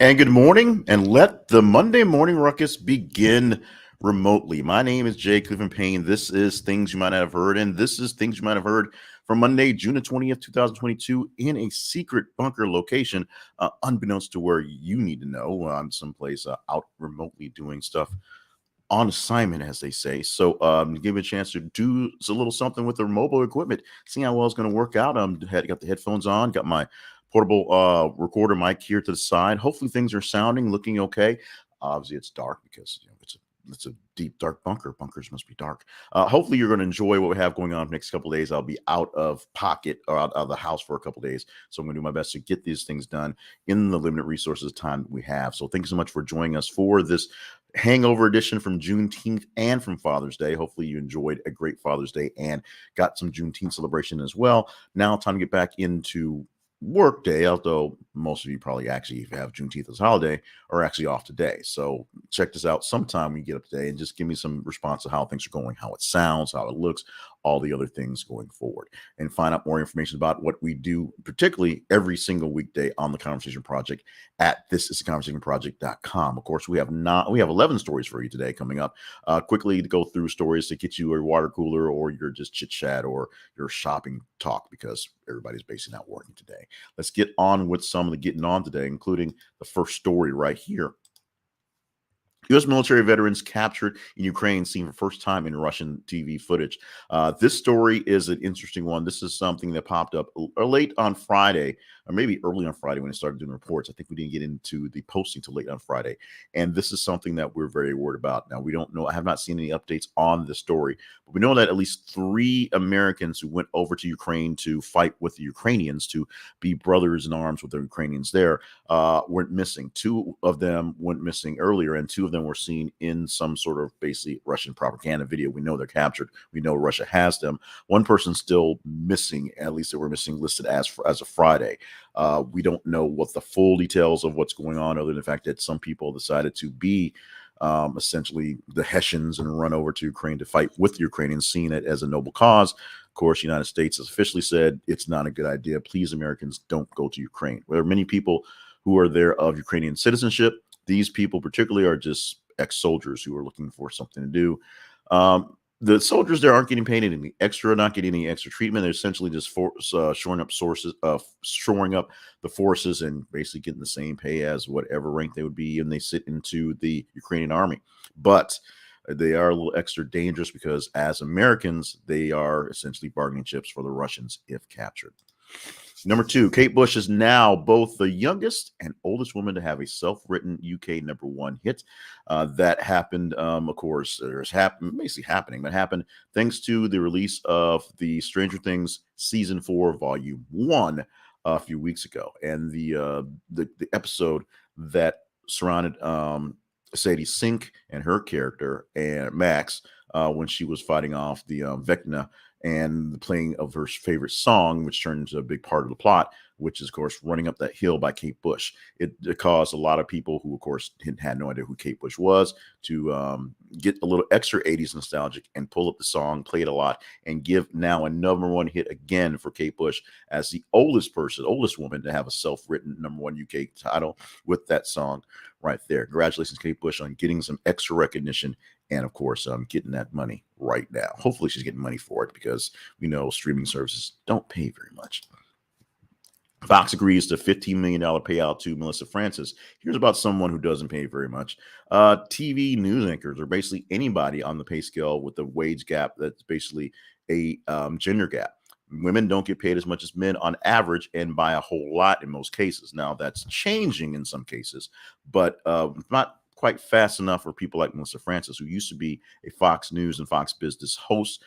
And good morning, and let the Monday morning ruckus begin remotely. My name is Jay Cleveland Payne. This is Things You Might Not Have Heard, and this is Things You Might Have Heard from Monday, June the 20th, 2022, in a secret bunker location, unbeknownst to where you need to know. I'm someplace out remotely doing stuff on assignment, as they say. So give me a chance to do a little something with the mobile equipment, see how well it's going to work out. Got the headphones on, got my portable recorder mic here to the side. Hopefully things are sounding, looking okay. Obviously it's dark because it's a deep, dark bunker. Bunkers must be dark. Hopefully you're going to enjoy what we have going on the next couple of days. I'll be out of pocket or out of the house for a couple of days. So I'm going to do my best to get these things done in the limited resources time that we have. So thank you so much for joining us for this hangover edition from Juneteenth and from Father's Day. Hopefully you enjoyed a great Father's Day and got some Juneteenth celebration as well. Now time to get back into work day, although most of you probably actually have Juneteenth as a holiday or actually off today. So check this out sometime when you get up today and just give me some response to how things are going, how it sounds, how it looks, all the other things going forward, and find out more information about what we do, particularly every single weekday on the Conversation Project at thisistheconversationproject.com. Of course, we have 11 stories for you today coming up. Quickly to go through stories to get you a water cooler or your just chit chat or your shopping talk, because everybody's basically not working today. Let's get on with some of the getting on today, including the first story right here. U.S. military veterans captured in Ukraine seen for first time in Russian TV footage. This story is an interesting one. This is something that popped up late on Friday, or maybe early on Friday when it started doing reports. I think we didn't get into the posting till late on Friday. And this is something that we're very worried about. Now, we don't know. I have not seen any updates on the story, but we know that at least 3 Americans who went over to Ukraine to fight with the Ukrainians, to be brothers in arms with the Ukrainians there, went missing. 2 of them went missing earlier, and 2 of them were seen in some sort of basically Russian propaganda video. We know they're captured. We know Russia has them. One person still missing, at least they were missing, listed as of Friday. We don't know what the full details of what's going on, other than the fact that some people decided to be essentially the Hessians and run over to Ukraine to fight with the Ukrainians, seeing it as a noble cause. Of course, the United States has officially said it's not a good idea. Please, Americans, don't go to Ukraine. There are many people who are there of Ukrainian citizenship. These people particularly are just ex-soldiers who are looking for something to do. The soldiers there aren't getting paid any extra, not getting any extra treatment. They're essentially just shoring up the forces and basically getting the same pay as whatever rank they would be, and they sit into the Ukrainian army. But they are a little extra dangerous because as Americans, they are essentially bargaining chips for the Russians if captured. Number 2, Kate Bush is now both the youngest and oldest woman to have a self-written UK #1 hit. That happened, of course, happened thanks to the release of the Stranger Things Season 4, Volume 1 a few weeks ago. And the episode that surrounded Sadie Sink and her character and Max when she was fighting off the Vecna, and the playing of her favorite song, which turned into a big part of the plot, which is, of course, Running Up That Hill by Kate Bush. It caused a lot of people who, of course, had no idea who Kate Bush was to get a little extra 80s nostalgic and pull up the song, play it a lot, and give now a #1 hit again for Kate Bush as the oldest woman to have a self-written #1 UK title with that song right there. Congratulations, Kate Bush, on getting some extra recognition and, of course, getting that money right now. Hopefully she's getting money for it, because we know streaming services don't pay very much. Fox agrees to $15 million payout to Melissa Francis. Here's about someone who doesn't pay very much. TV news anchors, or basically anybody on the pay scale with a wage gap that's basically a gender gap. Women don't get paid as much as men on average, and by a whole lot in most cases. Now, that's changing in some cases, but not quite fast enough for people like Melissa Francis, who used to be a Fox News and Fox Business host,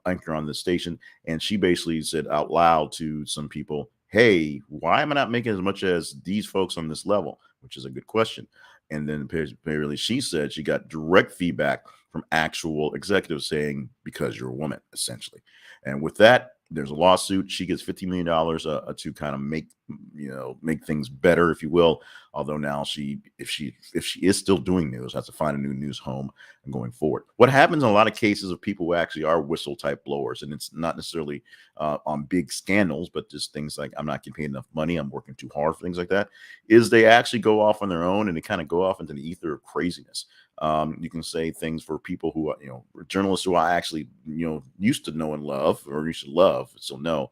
anchor on the station. And she basically said out loud to some people, hey, why am I not making as much as these folks on this level? Which is a good question. And then apparently she said she got direct feedback from actual executives saying, because you're a woman, essentially. And with that, There's a lawsuit. She gets $50 million to kind of make things better, if you will. Although now if she is still doing news, has to find a new news home and going forward. What happens in a lot of cases of people who actually are whistle type blowers, and it's not necessarily on big scandals, but just things like I'm not getting paid enough money, I'm working too hard for things like that, is they actually go off on their own and they kind of go off into the ether of craziness. You can say things for people who, journalists who I actually, used to know and love, or used to love, so know,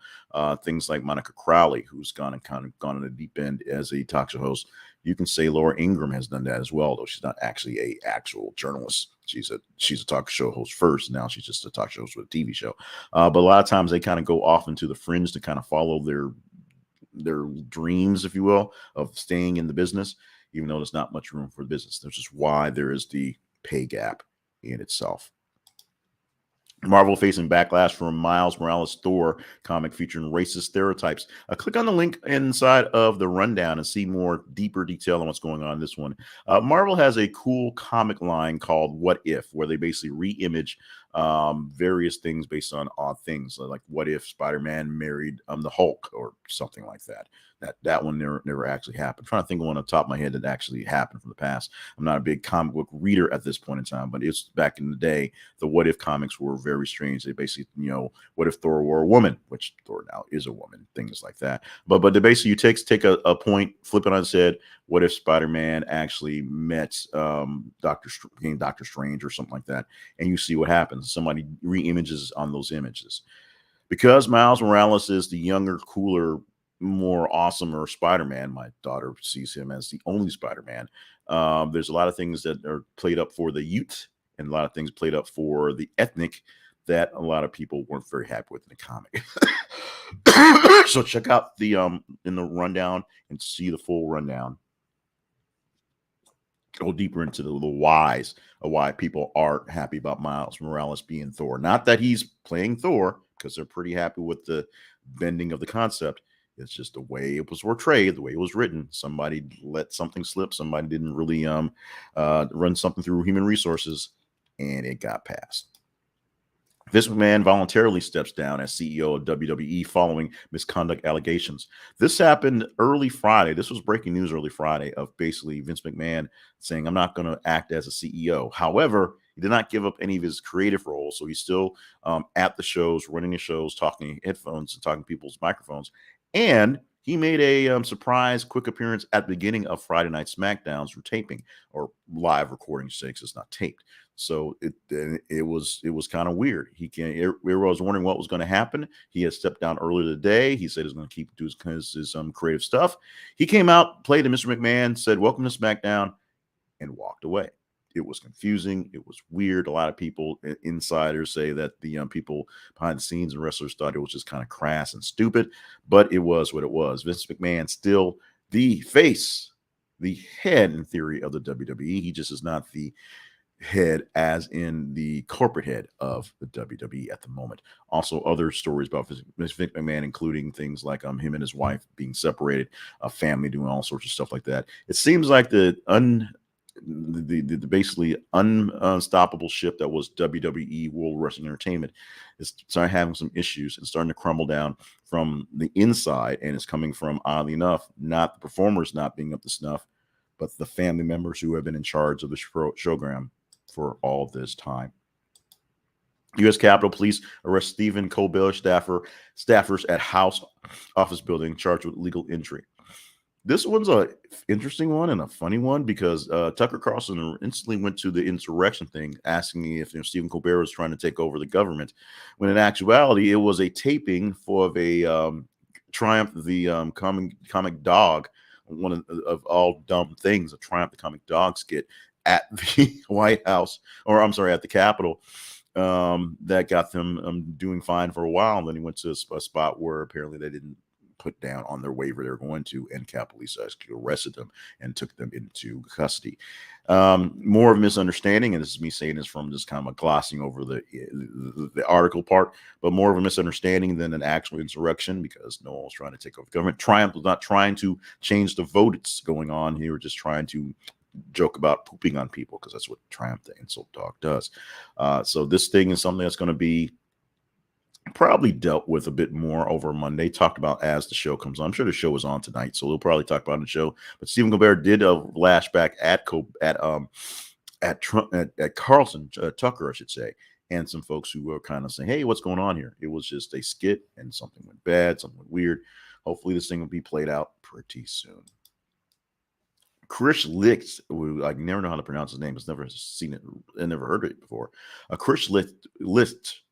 things like Monica Crowley, who's gone on the deep end as a talk show host. You can say Laura Ingraham has done that as well, though she's not actually a actual journalist. She's a talk show host first. Now she's just a talk show host with a TV show. But a lot of times they kind of go off into the fringe to kind of follow their dreams, if you will, of staying in the business, even though there's not much room for the business. That's just why there is the pay gap in itself. Marvel facing backlash from Miles Morales Thor comic featuring racist stereotypes. Click on the link inside of the rundown and see more deeper detail on what's going on in this one. Marvel has a cool comic line called What If, where they basically re-image various things based on odd things, like what if Spider-Man married the Hulk or something like that. That one never actually happened. I'm trying to think of one on the top of my head that actually happened from the past. I'm not a big comic book reader at this point in time, but it's back in the day. The What If comics were very strange. They basically, what if Thor were a woman, which Thor now is a woman, things like that. But they basically, you take a point, flip it on its head. What if Spider-Man actually met Doctor Strange or something like that, and you see what happens? Somebody re-images on those images. Because Miles Morales is the younger, cooler, more awesomer Spider-Man, my daughter sees him as the only Spider-Man. There's a lot of things that are played up for the youth and a lot of things played up for the ethnic that a lot of people weren't very happy with in the comic. So check out the in the rundown and see the full rundown. Go deeper into the whys of why people aren't happy about Miles Morales being Thor. Not that he's playing Thor, because they're pretty happy with the bending of the concept. It's just the way it was portrayed, the way it was written. Somebody let something slip. Somebody didn't really run something through human resources, and it got passed. Vince McMahon voluntarily steps down as CEO of WWE following misconduct allegations. This happened early Friday. This was breaking news early Friday of basically Vince McMahon saying, I'm not going to act as a CEO. However, he did not give up any of his creative roles. So he's still at the shows, running the shows, talking headphones and talking to people's microphones. And he made a surprise quick appearance at the beginning of Friday Night SmackDowns for taping or live recording, because it's not taped. So it was kind of weird. Everyone was wondering what was going to happen. He had stepped down earlier today. He said he's going to keep doing his creative stuff. He came out, played to Mr. McMahon, said, "Welcome to SmackDown," and walked away. It was confusing. It was weird. A lot of people, insiders, say that the people behind the scenes and wrestlers thought it was just kind of crass and stupid, but it was what it was. Vince McMahon still the face, the head in theory of the WWE. He just is not the head as in the corporate head of the WWE at the moment. Also, other stories about Vince McMahon, including things like him and his wife being separated, a family doing all sorts of stuff like that. It seems like the basically unstoppable ship that was WWE World Wrestling Entertainment is starting having some issues and starting to crumble down from the inside, and it's coming from, oddly enough, not the performers not being up to snuff, but the family members who have been in charge of the showgram for all this time. U.S. Capitol Police arrest Stephen Colbert staffers at House office building charged with illegal entry. This one's a interesting one and a funny one because Tucker Carlson instantly went to the insurrection thing, asking if Stephen Colbert was trying to take over the government, when in actuality it was a taping for a Triumph the comic dog, one of all dumb things, a Triumph the comic dog skit at the White House, or I'm sorry, at the Capitol, that got them doing fine for a while. And then he went to a spot where apparently they didn't put down on their waiver they were going to, and Capitol Police actually arrested them and took them into custody. More of a misunderstanding, and this is me saying this from just kind of glossing over the article part, but more of a misunderstanding than an actual insurrection, because no one was trying to take over the government. Triumph was not trying to change the votes going on. They were just trying to joke about pooping on people, because that's what Triumph the insult dog does. So this thing is something that's going to be probably dealt with a bit more over Monday, talked about as the show comes on. I'm sure the show is on tonight, so we'll probably talk about it on the show. But Stephen Colbert did lash back at Trump at Carlson Tucker, I should say, and some folks who were kind of saying, "Hey, what's going on here?" It was just a skit, and something went bad, something went weird. Hopefully, this thing will be played out pretty soon. Chris Licht, who I never know how to pronounce his name. I've never seen it and never heard of it before. Chris Licht,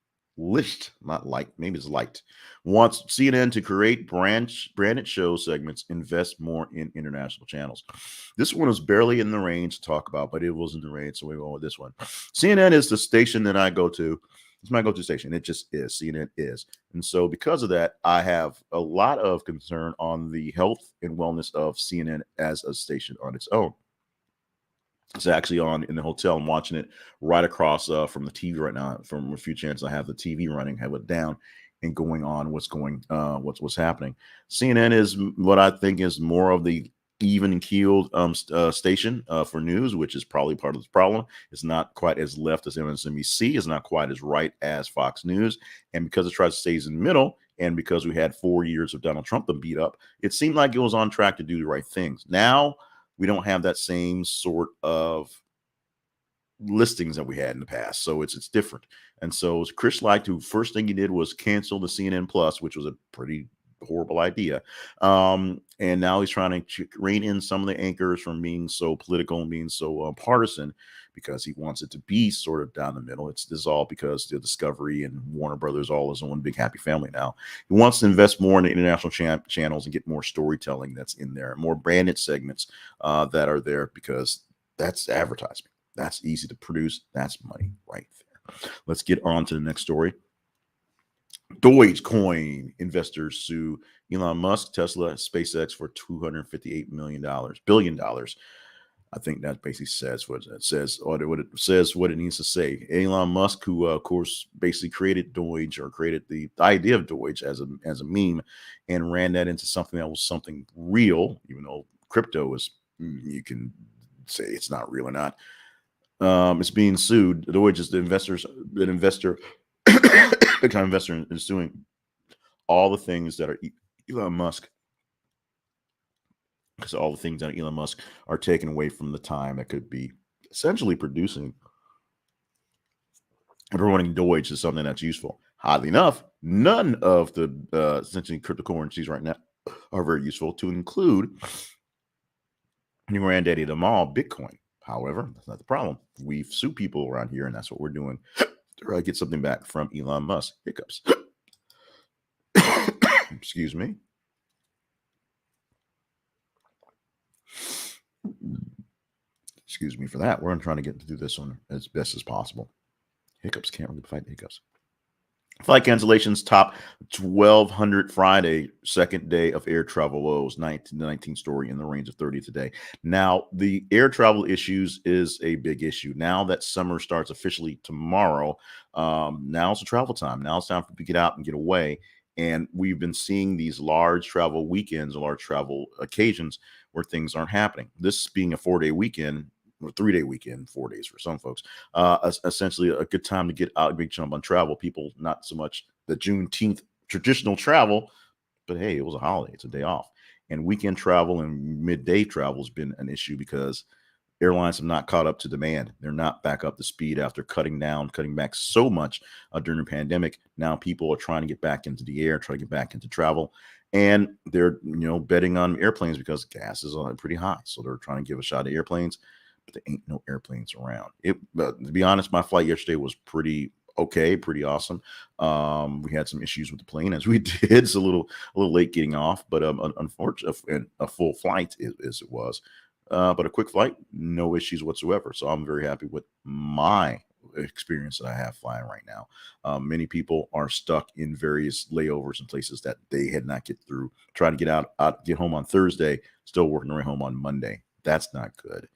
not Light, maybe it's Light, wants CNN to create branded show segments, invest more in international channels. This one was barely in the range to talk about, but it was in the range, so we went with this one. CNN is the station that I go to. It's my go-to station. It just is. CNN is. And so because of that, I have a lot of concern on the health and wellness of CNN as a station on its own. It's actually on in the hotel. I'm watching it right across from the TV right now. From a few channels, I have the TV running, have it down, and going on what's happening. CNN is what I think is more of the even keeled station for news, which is probably part of the problem. It's not quite as left as MSNBC. It's not quite as right as Fox News, and because it tries to stay in the middle, and because we had 4 years of Donald Trump to beat up, it seemed like it was on track to do the right things. Now we don't have that same sort of listings that we had in the past, so it's different. And so Chris Light, who first thing he did was cancel the CNN Plus, which was a pretty horrible idea, and now he's trying to rein in some of the anchors from being so political and being so partisan, because he wants it to be sort of down the middle. This is all because the Discovery and Warner Brothers all is one big happy family now. He wants to invest more in the international channels and get more storytelling that's in there, more branded segments that are there, because that's advertising. That's easy to produce. That's money right there. Let's get on to the next story. Dogecoin investors sue Elon Musk, Tesla, SpaceX for $258 billion. I think that basically says what it says, or what it says, what it needs to say. Elon Musk, who of course basically created Doge, or created the idea of Doge as a meme, and ran that into something that was something real, even though crypto is, you can say it's not real or not. It's being sued. Doge is the investor, big time investor, is doing all the things that are Elon Musk, because all the things that Elon Musk are taken away from the time that could be essentially producing and running Doge is something that's useful. Oddly enough, none of the essentially cryptocurrencies right now are very useful, to include your granddaddy of them all, Bitcoin. However, that's not the problem. We sue people around here, and that's what we're doing to get something back from Elon Musk. Hiccups. Excuse me. Excuse me for that. We're trying to get to do this one as best as possible. Hiccups, can't really fight hiccups. Flight cancellations top 1,200 Friday, second day of air travel woes. 19 story in the range of 30 today. Now, the air travel issues is a big issue. Now that summer starts officially tomorrow, now's the travel time. Now it's time for people to get out and get away. And we've been seeing these large travel weekends or large travel occasions where things aren't happening. This being a 4-day weekend, or 3-day weekend, 4 days for some folks, essentially a good time to get out and big jump on travel. People, not so much the Juneteenth traditional travel, but hey, it was a holiday, it's a day off. And weekend travel and midday travel has been an issue, because airlines have not caught up to demand. They're not back up to speed after cutting back so much during the pandemic. Now people are trying to get back into the air, trying to get back into travel. And they're, betting on airplanes because gas is pretty high. So they're trying to give a shot at airplanes, but there ain't no airplanes around. To be honest, my flight yesterday was pretty okay, pretty awesome. We had some issues with the plane, as we did. It's a little late getting off, but unfortunately, a full flight as it was. But a quick flight, no issues whatsoever. So I'm very happy with my experience that I have flying right now. Many people are stuck in various layovers and places that they had not get through, trying to get home on Thursday, still working their way home on Monday. That's not good.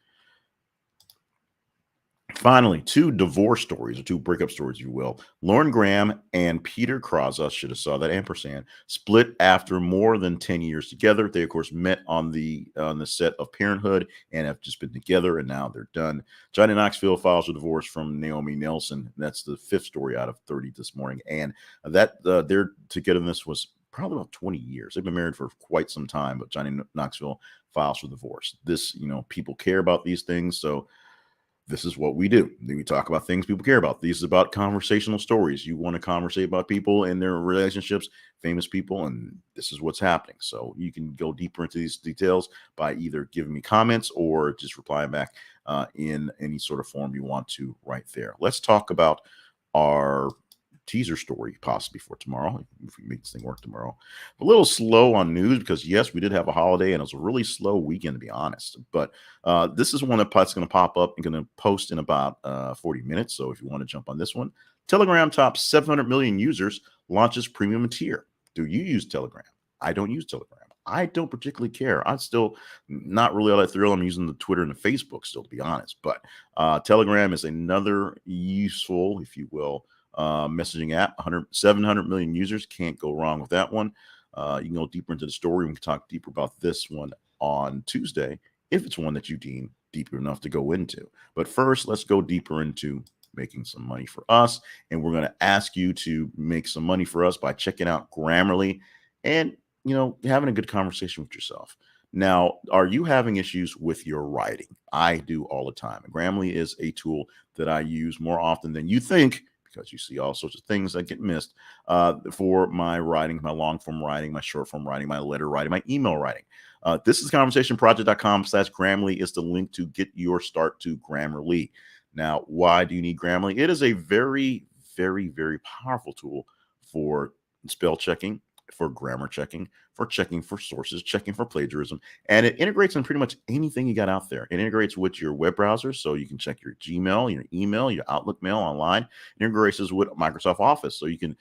Finally, two divorce stories or two breakup stories, if you will. Lauren Graham and Peter Krause, I should have saw that ampersand, split after more than 10 years together. They, of course, met on the set of Parenthood and have just been together, and now they're done. Johnny Knoxville files a divorce from Naomi Nelson. That's the fifth story out of 30 this morning, and that their togetherness was probably about 20 years. They've been married for quite some time, but Johnny Knoxville files for divorce. This, people care about these things, so this is what we do. We talk about things people care about. These is about conversational stories. You want to conversate about people and their relationships, famous people, and this is what's happening. So you can go deeper into these details by either giving me comments or just replying back in any sort of form you want to right there. Let's talk about our teaser story possibly for tomorrow, if we make this thing work tomorrow. A little slow on news because yes, we did have a holiday and it was a really slow weekend, to be honest, but this is one that's going to pop up and going to post in about 40 minutes. So if you want to jump on this one, Telegram tops 700 million users, launches premium tier. Do you use Telegram? I don't use Telegram. I don't particularly care. I'm still not really all that thrilled. I'm using the Twitter and the Facebook still, to be honest, but Telegram is another useful, if you will, messaging app. 700 million users, can't go wrong with that one. You can go deeper into the story. We can talk deeper about this one on Tuesday if it's one that you deem deeper enough to go into. But first, let's go deeper into making some money for us, and we're going to ask you to make some money for us by checking out Grammarly and having a good conversation with yourself. Now, are you having issues with your writing? I do all the time. Grammarly is a tool that I use more often than you think, because you see all sorts of things that get missed for my writing, my long form writing, my short form writing, my letter writing, my email writing. This is conversationproject.com/Grammarly is the link to get your start to Grammarly. Now, why do you need Grammarly? It is a very, very, very powerful tool for spell checking, for grammar checking for sources, checking for plagiarism, and it integrates in pretty much anything you got out there. It integrates with your web browser, so you can check your Gmail, your email, your Outlook mail online. It integrates with Microsoft Office, so you can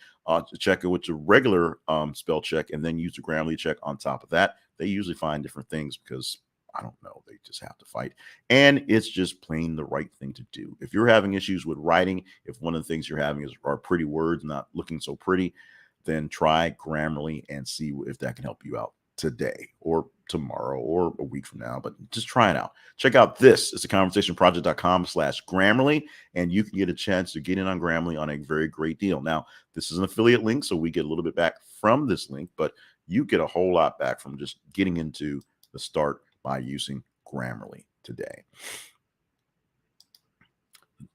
check it with your regular spell check and then use the Grammarly check on top of that. They usually find different things because I don't know, they just have to fight, and it's just plain the right thing to do. If you're having issues with writing, if one of the things you're having are pretty words not looking so pretty, then try Grammarly and see if that can help you out today or tomorrow or a week from now, but just try it out. Check out this. It's a conversationproject.com/Grammarly, and you can get a chance to get in on Grammarly on a very great deal. Now, this is an affiliate link, so we get a little bit back from this link, but you get a whole lot back from just getting into the start by using Grammarly today.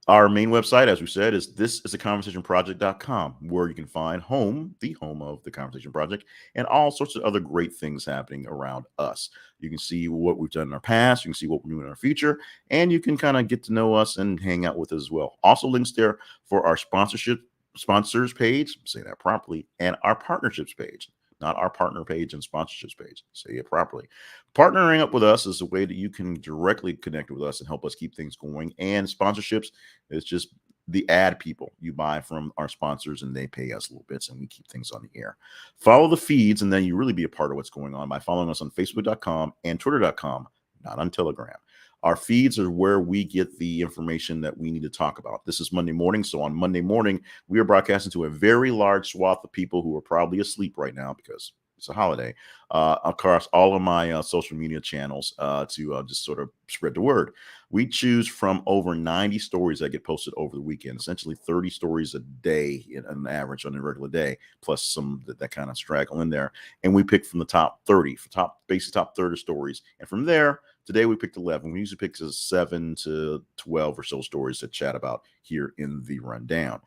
Our main website, as we said, is conversationproject.com, where you can find the home of the Conversation Project, and all sorts of other great things happening around us. You can see what we've done in our past, you can see what we're doing in our future, and you can kind of get to know us and hang out with us as well. Also links there for our sponsors page, say that properly, and our partnerships page. Not our partner page and sponsorships page. Say it properly. Partnering up with us is a way that you can directly connect with us and help us keep things going. And sponsorships is just the ad people you buy from our sponsors, and they pay us little bits and we keep things on the air. Follow the feeds, and then you really be a part of what's going on by following us on Facebook.com and Twitter.com, not on Telegram. Our feeds are where we get the information that we need to talk about. This is Monday morning. So on Monday morning, we are broadcasting to a very large swath of people who are probably asleep right now because it's a holiday, across all of my social media channels to just sort of spread the word. We choose from over 90 stories that get posted over the weekend, essentially 30 stories a day on average on a regular day, plus some that kind of straggle in there. And we pick from the top 30, top 30 stories. And from there, today we picked 11. We usually pick 7 to 12 or so stories to chat about here in the rundown.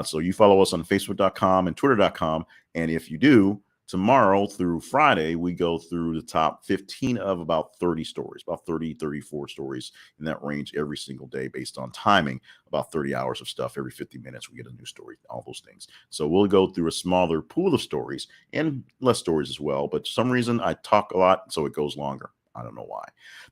So you follow us on Facebook.com and Twitter.com. And if you do, tomorrow through Friday, we go through the top 15 of about 30 stories, about 30, 34 stories in that range every single day based on timing, about 30 hours of stuff. Every 50 minutes, we get a new story, all those things. So we'll go through a smaller pool of stories and less stories as well. But for some reason, I talk a lot, so it goes longer. I don't know why.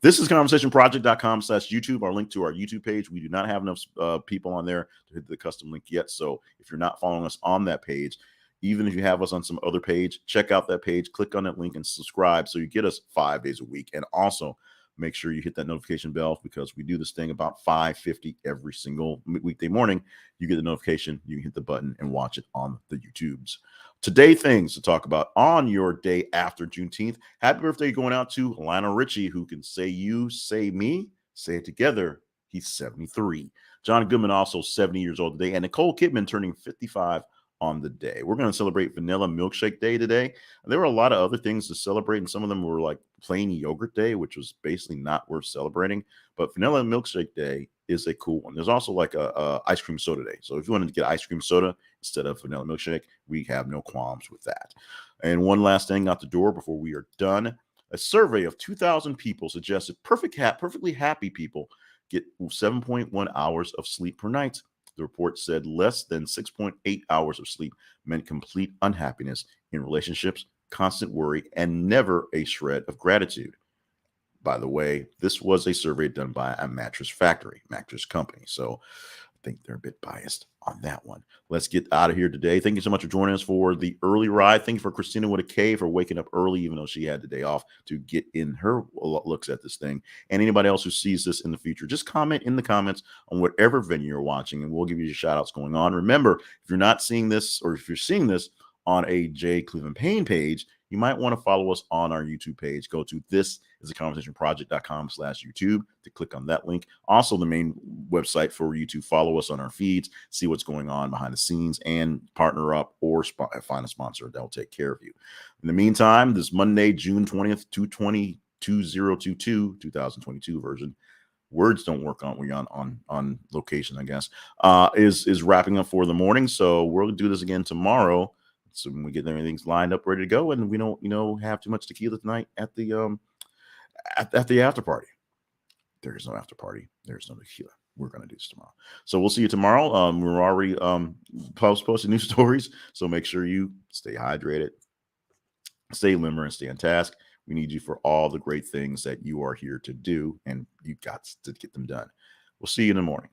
This is conversationproject.com/YouTube, our link to our YouTube page. We do not have enough people on there to hit the custom link yet. So if you're not following us on that page, even if you have us on some other page, check out that page, click on that link and subscribe so you get us 5 days a week. And also make sure you hit that notification bell because we do this thing about 5:50 every single weekday morning. You get the notification, you can hit the button and watch it on the YouTubes. Today, things to talk about on your day after Juneteenth. Happy birthday going out to Lionel Richie, who can say you, say me, say it together. He's 73. John Goodman, also 70 years old today, and Nicole Kidman turning 55 on the day. We're going to celebrate Vanilla Milkshake Day today. There were a lot of other things to celebrate, and some of them were like plain yogurt day, which was basically not worth celebrating. But Vanilla Milkshake Day is a cool one. There's also like a ice cream soda day. So if you wanted to get ice cream soda instead of vanilla milkshake, we have no qualms with that. And one last thing out the door before we are done. A survey of 2,000 people suggested perfectly happy people get 7.1 hours of sleep per night. The report said less than 6.8 hours of sleep meant complete unhappiness in relationships, constant worry, and never a shred of gratitude. By the way, this was a survey done by a mattress company. So I think they're a bit biased on that one. Let's get out of here today. Thank you so much for joining us for the early ride. Thank you for Christina with a K for waking up early, even though she had the day off, to get in her looks at this thing. And anybody else who sees this in the future, just comment in the comments on whatever venue you're watching, and we'll give you your shout outs going on. Remember, if you're not seeing this, or if you're seeing this on a J. Cleveland Payne page, you might want to follow us on our YouTube page. Go to thisisaconversationproject.com/YouTube to click on that link. Also, the main website for you to follow us on our feeds, see what's going on behind the scenes, and partner up or find a sponsor that will take care of you. In the meantime, this Monday, June 20th, 2022 version. Words don't work on on location, I guess. Is wrapping up for the morning. So we'll do this again tomorrow. So when we get everything's lined up, ready to go, and we don't, have too much tequila tonight at the at the after party. There is no after party. There's no tequila. We're gonna do this tomorrow. So we'll see you tomorrow. We're already posting new stories. So make sure you stay hydrated, stay limber, and stay on task. We need you for all the great things that you are here to do, and you got to get them done. We'll see you in the morning.